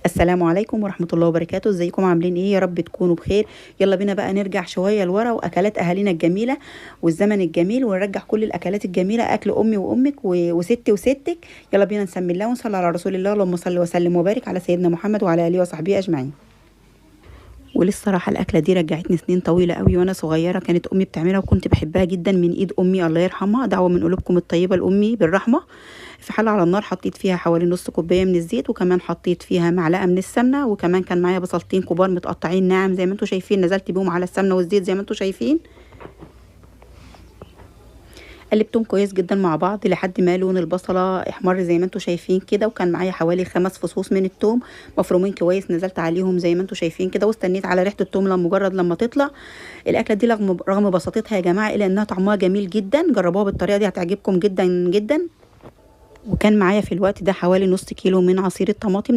السلام عليكم ورحمة الله وبركاته. ازيكم عاملين ايه؟ يا رب تكونوا بخير. يلا بينا بقى نرجع شوية لورا واكلات اهالينا الجميلة والزمن الجميل، ونرجع كل الاكلات الجميلة، اكل امي وامك وستي وستك. يلا بينا نسمي الله ونصلي على رسول الله. اللهم صل وسلم وبارك على سيدنا محمد وعلى اله وصحبه اجمعين. وللصراحه الاكله دي رجعتني سنين طويله قوي وانا صغيره، كانت امي بتعملها وكنت بحبها جدا من ايد امي الله يرحمها. دعوه من قلوبكم الطيبه لامي بالرحمه. في حله على النار حطيت فيها حوالي نص كوبايه من الزيت، وكمان حطيت فيها معلقه من السمنه، وكمان كان معايا بصلتين كبار متقطعين ناعم زي ما انتم شايفين، نزلت بيهم على السمنه والزيت زي ما انتم شايفين. قلبتهم كويس جدا مع بعض لحد ما لون البصله احمر زي ما انتم شايفين كده، وكان معايا حوالي 5 فصوص من الثوم مفرومين كويس، نزلت عليهم زي ما انتم شايفين كده، واستنيت على ريحه الثوم مجرد لما تطلع. الاكله دي رغم بساطتها يا جماعه الا انها طعمها جميل جدا، جربوها بالطريقه دي هتعجبكم جدا جدا. وكان معايا في الوقت ده حوالي نص كيلو من عصير الطماطم.